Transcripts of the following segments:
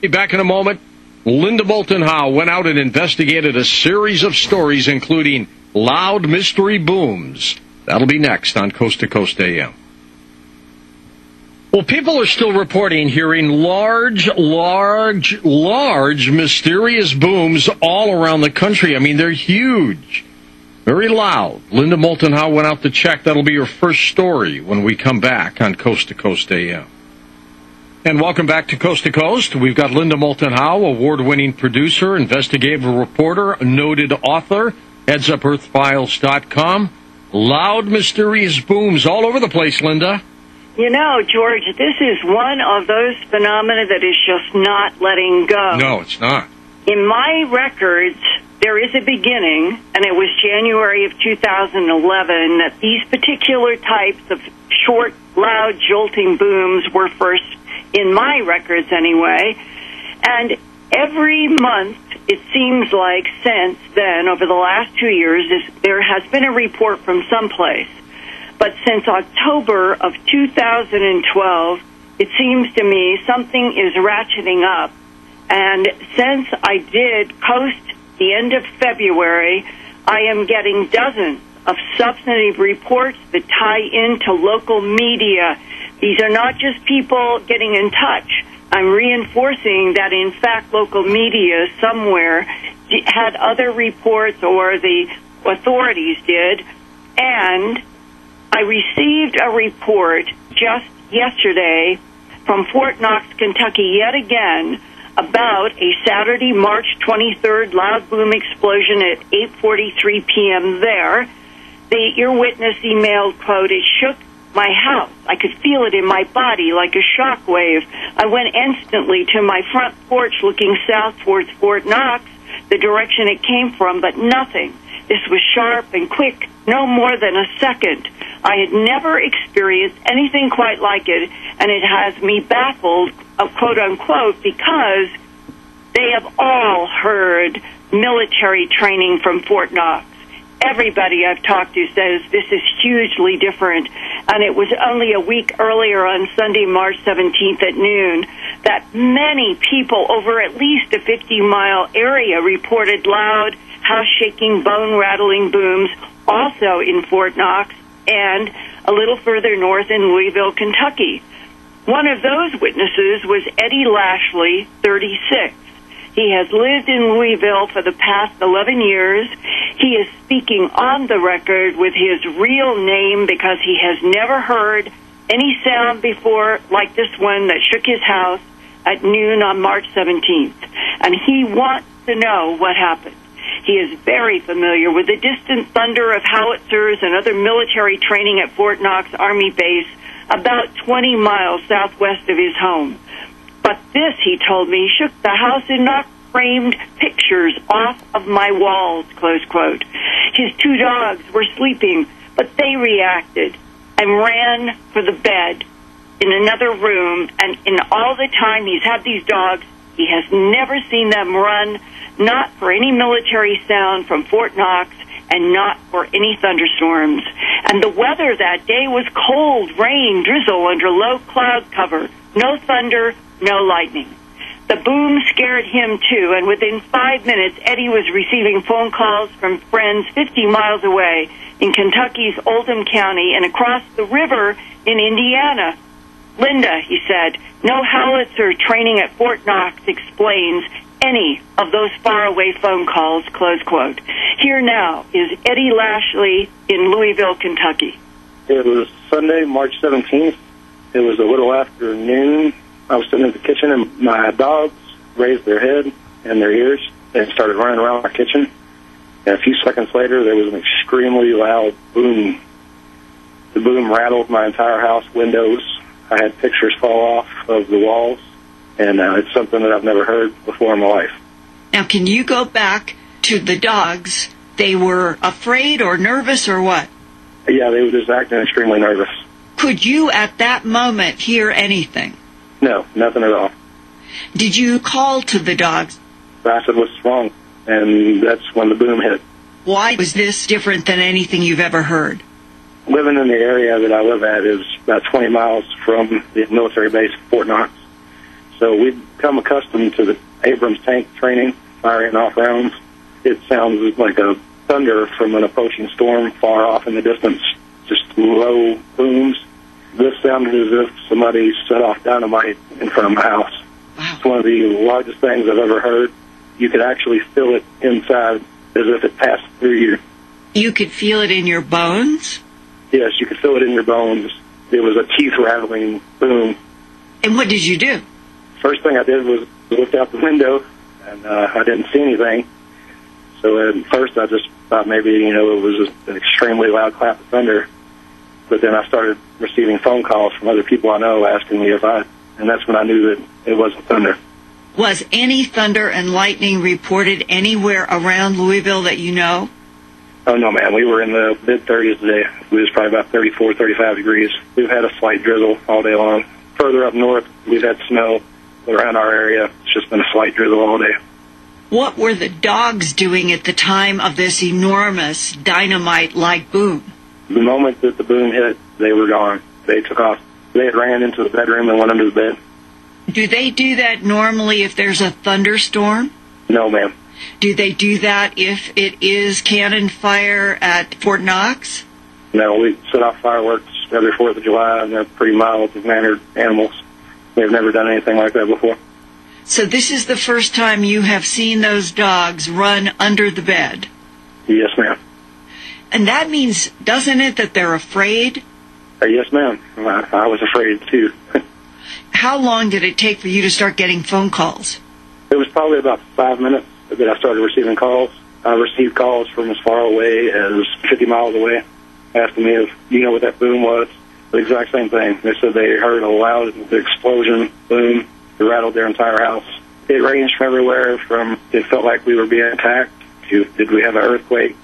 Be back in a moment. Linda Moulton Howe went out and investigated a series of stories, including loud mystery booms. That'll be next on Coast to Coast AM. Well, people are still reporting hearing large, mysterious booms all around the country. I mean, they're huge, very loud. Linda Moulton Howe went out to check. That'll be your first story when we come back on Coast to Coast AM. And welcome back to Coast to Coast. We've got Linda Moulton Howe, award-winning producer, investigative reporter, noted author, heads up earthfiles.com. Loud, mysterious booms all over the place, Linda. You know, George, this is one of those phenomena that is just not letting go. No, it's not. In my records, there is a beginning, and it was January of 2011, that these particular types of short, loud, jolting booms were first in my records anyway. And every month, it seems like since then, over the last 2 years, there has been a report from someplace. But since October of 2012, it seems to me something is ratcheting up. And since I did post the end of February, I am getting dozens of substantive reports that tie into local media. These are not just people getting in touch. I'm reinforcing that, in fact, local media somewhere had other reports, or the authorities did, and I received a report just yesterday from Fort Knox, Kentucky, yet again, about a Saturday, March 23rd loud boom explosion at 8:43 p.m. there. The ear witness emailed, quote, "It shook my house. I could feel it in my body like a shock wave. I went instantly to my front porch looking south towards Fort Knox, the direction it came from, but nothing. This was sharp and quick, no more than a second. I had never experienced anything quite like it, and it has me baffled, quote-unquote, because they have all heard military training from Fort Knox. Everybody I've talked to says this is hugely different, and it was only a week earlier on Sunday, March 17th at noon, that many people over at least a 50-mile area reported loud, house-shaking, bone-rattling booms, also in Fort Knox, and a little further north in Louisville, Kentucky. One of those witnesses was Eddie Lashley, 36. He has lived in Louisville for the past 11 years. He is speaking on the record with his real name because he has never heard any sound before like this one that shook his house at noon on March 17th. And he wants to know what happened. He is very familiar with the distant thunder of howitzers and other military training at Fort Knox Army Base, about 20 miles southwest of his home. But this, he told me, shook the house and knocked framed pictures off of my walls, close quote. His two dogs were sleeping, but they reacted and ran for the bed in another room, and in all the time he's had these dogs, he has never seen them run, not for any military sound from Fort Knox, and not for any thunderstorms. And the weather that day was cold, rain, drizzle under low cloud cover, no thunder, no lightning. The boom scared him, too, and within 5 minutes, Eddie was receiving phone calls from friends 50 miles away in Kentucky's Oldham County and across the river in Indiana. Linda, he said, no howitzer training at Fort Knox explains any of those faraway phone calls, close quote. Here now is Eddie Lashley in Louisville, Kentucky. It was Sunday, March 17th. It was a little after noon. I was sitting in the kitchen, and my dogs raised their head and their ears and started running around my kitchen. And a few seconds later, there was an extremely loud boom. The boom rattled my entire house windows. I had pictures fall off of the walls, and it's something that I've never heard before in my life. Now, can you go back to the dogs? They were afraid or nervous or what? Yeah, they were just acting extremely nervous. Could you, at that moment, hear anything? No, nothing at all. Did you call to the dogs? I said, what's wrong? And that's when the boom hit. Why was this different than anything you've ever heard? Living in the area that I live at is about 20 miles from the military base, Fort Knox. So we've become accustomed to the Abrams tank training, firing off rounds. It sounds like a thunder from an approaching storm far off in the distance, just low booms. This sounded as if somebody set off dynamite in front of my house. Wow. It's one of the largest things I've ever heard. You could actually feel it inside as if it passed through you. You could feel it in your bones? Yes, you could feel it in your bones. It was a teeth-rattling boom. And what did you do? First thing I did was looked out the window, and I didn't see anything. So at first I just thought maybe, it was an extremely loud clap of thunder. But then I started receiving phone calls from other people I know asking me and that's when I knew that it wasn't thunder. Was any thunder and lightning reported anywhere around Louisville that you know? Oh, no, man. We were in the mid-30s today. It was probably about 34, 35 degrees. We've had a slight drizzle all day long. Further up north, we've had snow. Around our area, it's just been a slight drizzle all day. What were the dogs doing at the time of this enormous dynamite-like boom? The moment that the boom hit, they were gone. They took off. They had ran into the bedroom and went under the bed. Do they do that normally if there's a thunderstorm? No, ma'am. Do they do that if it is cannon fire at Fort Knox? No, we set off fireworks every 4th of July, and they're pretty mild-mannered animals. They've never done anything like that before. So this is the first time you have seen those dogs run under the bed? Yes, ma'am. And that means, doesn't it, that they're afraid? Yes, ma'am. I was afraid, too. How long did it take for you to start getting phone calls? It was probably about 5 minutes that I started receiving calls. I received calls from as far away as 50 miles away, asking me if you know what that boom was. The exact same thing. They said they heard a loud explosion, boom, it rattled their entire house. It ranged from everywhere from it felt like we were being attacked to did we have an earthquake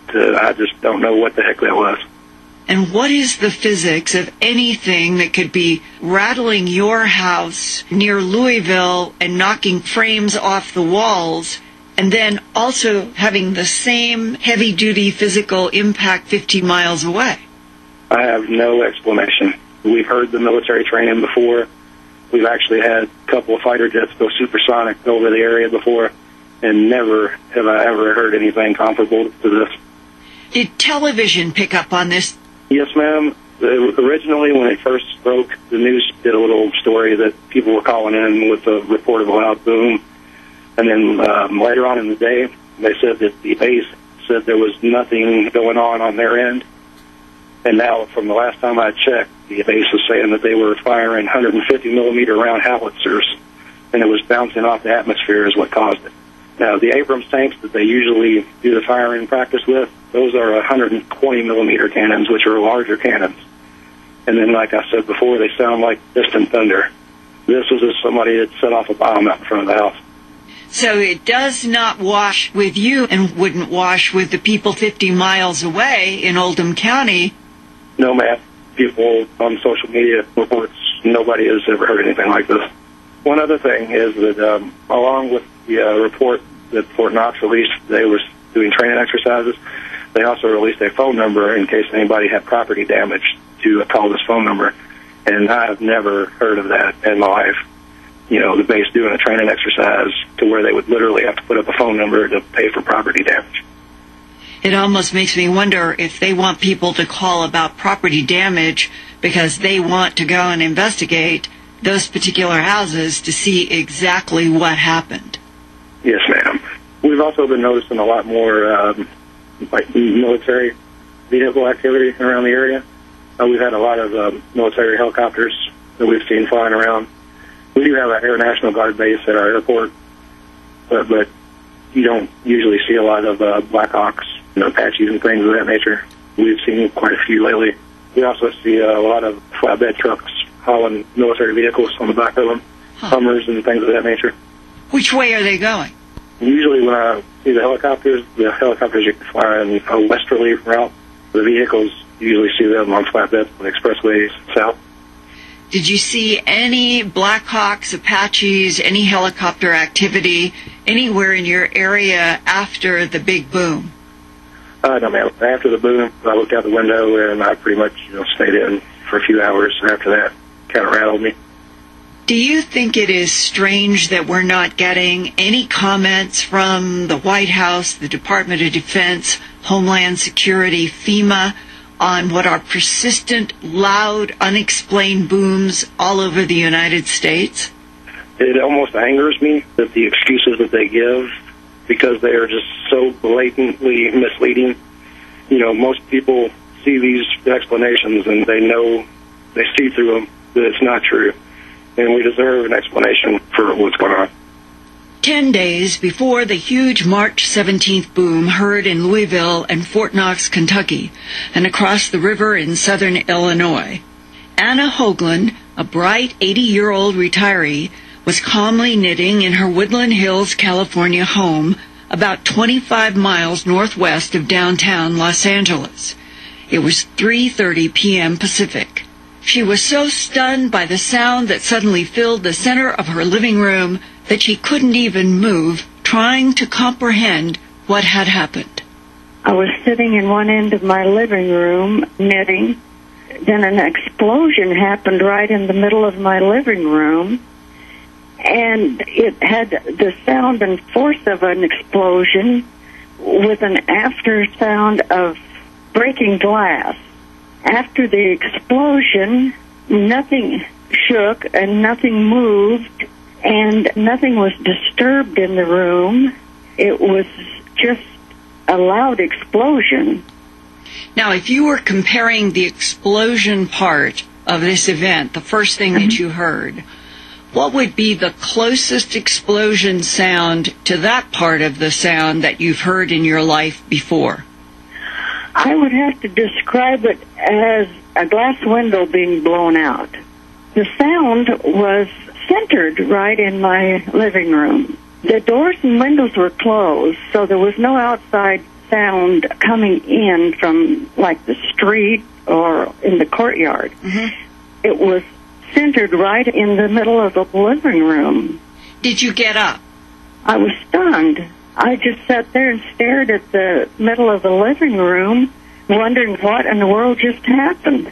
to I just don't know what the heck that was. And what is the physics of anything that could be rattling your house near Louisville and knocking frames off the walls, and then also having the same heavy-duty physical impact 50 miles away? I have no explanation. We've heard the military training before. We've actually had a couple of fighter jets go supersonic over the area before, and never have I ever heard anything comparable to this. Did television pick up on this? Yes, ma'am. Originally, when it first broke, the news did a little story that people were calling in with a report of a loud boom. And then later on in the day, they said that the base said there was nothing going on their end. And now, from the last time I checked, the base was saying that they were firing 150-millimeter round howitzers, and it was bouncing off the atmosphere is what caused it. Now, the Abrams tanks that they usually do the firing practice with, those are 120-millimeter cannons, which are larger cannons. And then, like I said before, they sound like distant thunder. This was as somebody had set off a bomb out in front of the house. So it does not wash with you and wouldn't wash with the people 50 miles away in Oldham County. No, ma'am. People on social media reports, nobody has ever heard anything like this. One other thing is that along with the report that Fort Knox released, they were doing training exercises. They also released a phone number in case anybody had property damage to call this phone number. And I have never heard of that in my life. The base doing a training exercise to where they would literally have to put up a phone number to pay for property damage. It almost makes me wonder if they want people to call about property damage because they want to go and investigate those particular houses to see exactly what happened. Yes, ma'am. We've also been noticing a lot more military vehicle activity around the area. We've had a lot of military helicopters that we've seen flying around. We do have an Air National Guard base at our airport, but you don't usually see a lot of Blackhawks, Apaches and things of that nature. We've seen quite a few lately. We also see a lot of flatbed trucks hauling military vehicles on the back of them, Hummers and things of that nature. Which way are they going? Usually when I see the helicopters you can fly in a westerly route. The vehicles, you usually see them on flatbeds on the expressways south. Did you see any Blackhawks, Apaches, any helicopter activity anywhere in your area after the big boom? No, ma'am. After the boom, I looked out the window and I pretty much stayed in for a few hours after that. Kind of rattled me. Do you think it is strange that we're not getting any comments from the White House, the Department of Defense, Homeland Security, FEMA, on what are persistent, loud, unexplained booms all over the United States? It almost angers me that the excuses that they give, because they are just so blatantly misleading. You know, most people see these explanations and they see through them that it's not true. And we deserve an explanation for what's going on. 10 days before the huge March 17th boom heard in Louisville and Fort Knox, Kentucky, and across the river in southern Illinois, Anna Hoagland, a bright 80-year-old retiree, was calmly knitting in her Woodland Hills, California home about 25 miles northwest of downtown Los Angeles. It was 3:30 p.m. Pacific. She was so stunned by the sound that suddenly filled the center of her living room that she couldn't even move, trying to comprehend what had happened. I was sitting in one end of my living room knitting. Then an explosion happened right in the middle of my living room, and it had the sound and force of an explosion with an after sound of breaking glass. After the explosion, nothing shook and nothing moved and nothing was disturbed in the room. It was just a loud explosion. Now, if you were comparing the explosion part of this event, the first thing that you heard, what would be the closest explosion sound to that part of the sound that you've heard in your life before? I would have to describe it as a glass window being blown out. The sound was centered right in my living room. The doors and windows were closed, so there was no outside sound coming in from, like, the street or in the courtyard. It was centered right in the middle of the living room. Did you get up? I was stunned. I just sat there and stared at the middle of the living room, wondering what in the world just happened.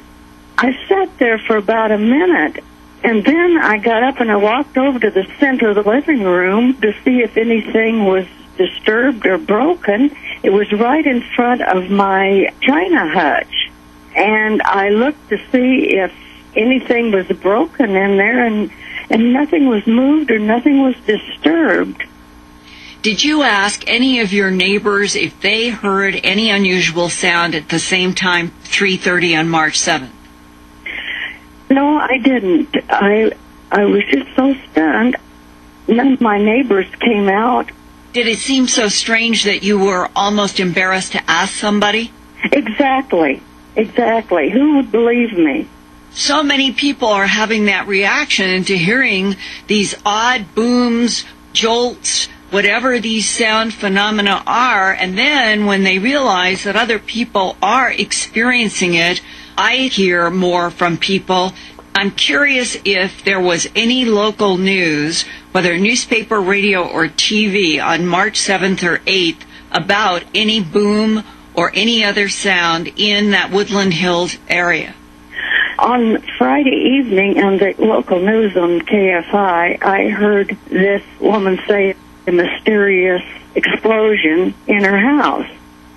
I sat there for about a minute, and then I got up and I walked over to the center of the living room to see if anything was disturbed or broken. It was right in front of my china hutch, and I looked to see if anything was broken in there, and nothing was moved or nothing was disturbed. Did you ask any of your neighbors if they heard any unusual sound at the same time, 3:30 on March 7th? No, I didn't. I was just so stunned. None of my neighbors came out. Did it seem so strange that you were almost embarrassed to ask somebody? Exactly. Who would believe me? So many people are having that reaction to hearing these odd booms, jolts, whatever these sound phenomena are, and then when they realize that other people are experiencing it, I hear more from people. I'm curious if there was any local news, whether newspaper, radio, or TV, on March 7th or 8th about any boom or any other sound in that Woodland Hills area. On Friday evening on the local news on KFI, I heard this woman say a mysterious explosion in her house.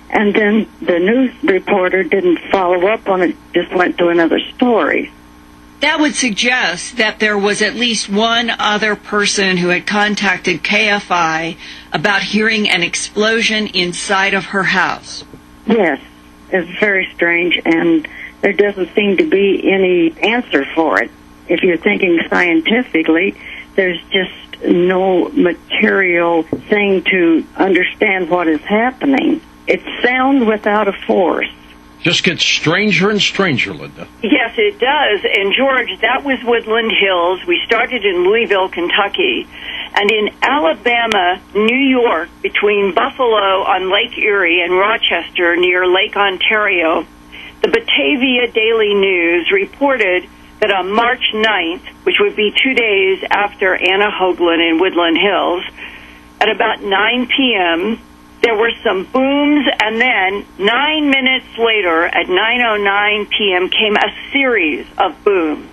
And then the news reporter didn't follow up on it, just went to another story. That would suggest that there was at least one other person who had contacted KFI about hearing an explosion inside of her house. Yes, it's very strange, and there doesn't seem to be any answer for it. If you're thinking scientifically, there's just no material thing to understand what is happening. It's sound without a force. Just gets stranger and stranger, Linda. Yes, it does. And, George, that was Woodland Hills. We started in Louisville, Kentucky. And in Alabama, New York, between Buffalo on Lake Erie and Rochester near Lake Ontario, the Batavia Daily News reported that on March 9th, which would be 2 days after Anna Hoagland in Woodland Hills, at about 9 p.m., there were some booms, and then 9 minutes later, at 9:09 p.m., came a series of booms.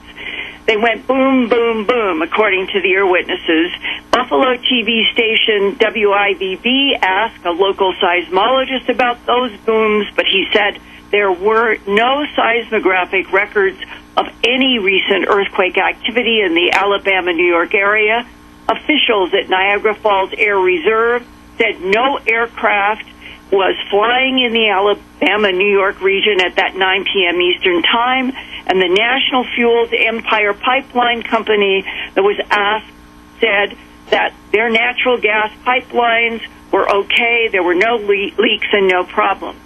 They went boom, boom, boom, according to the ear witnesses. Buffalo TV station WIVB asked a local seismologist about those booms, but he said there were no seismographic records of any recent earthquake activity in the Alabama-New York area. Officials at Niagara Falls Air Reserve said no aircraft was flying in the Alabama-New York region at that 9 p.m. Eastern Time, and the National Fuels Empire Pipeline Company that was asked said that their natural gas pipelines were okay, there were no leaks and no problems.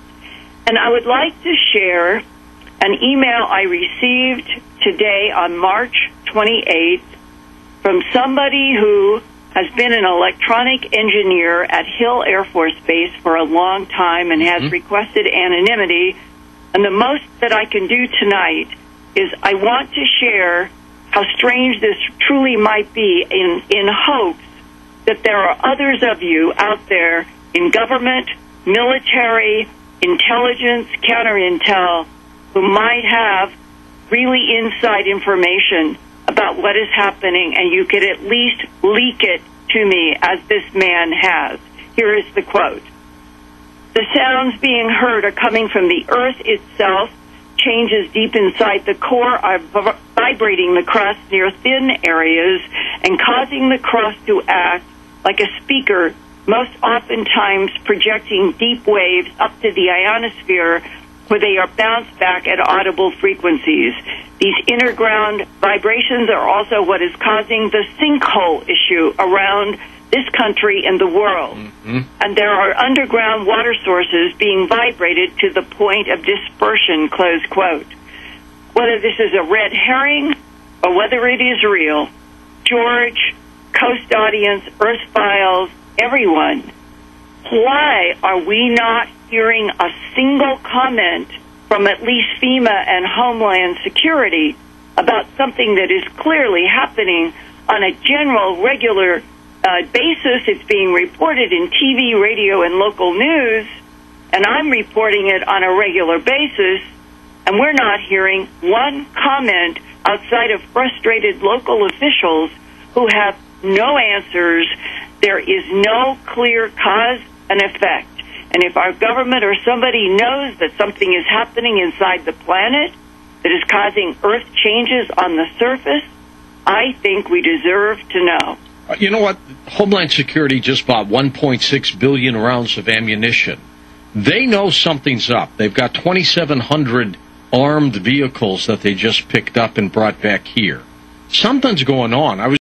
And I would like to share an email I received today on March 28th from somebody who has been an electronic engineer at Hill Air Force Base for a long time and has requested anonymity. And the most that I can do tonight is I want to share how strange this truly might be in hopes that there are others of you out there in government, military, intelligence, counterintel, who might have really inside information about what is happening, and you could at least leak it to me as this man has. Here is the quote. The sounds being heard are coming from the earth itself. Changes deep inside the core are vibrating the crust near thin areas and causing the crust to act like a speaker, most oftentimes projecting deep waves up to the ionosphere where they are bounced back at audible frequencies. These inner-ground vibrations are also what is causing the sinkhole issue around this country and the world. And there are underground water sources being vibrated to the point of dispersion, close quote. Whether this is a red herring or whether it is real, George, Coast audience, Earth Files, everyone, why are we not hearing a single comment from at least FEMA and Homeland Security about something that is clearly happening on a general, regular basis? It's being reported in TV, radio, and local news, and I'm reporting it on a regular basis, and we're not hearing one comment outside of frustrated local officials who have no answers. There is no clear cause and effect. And if our government or somebody knows that something is happening inside the planet that is causing earth changes on the surface, I think we deserve to know. You know what? Homeland Security just bought 1.6 billion rounds of ammunition. They know something's up. They've got 2,700 armed vehicles that they just picked up and brought back here. Something's going on.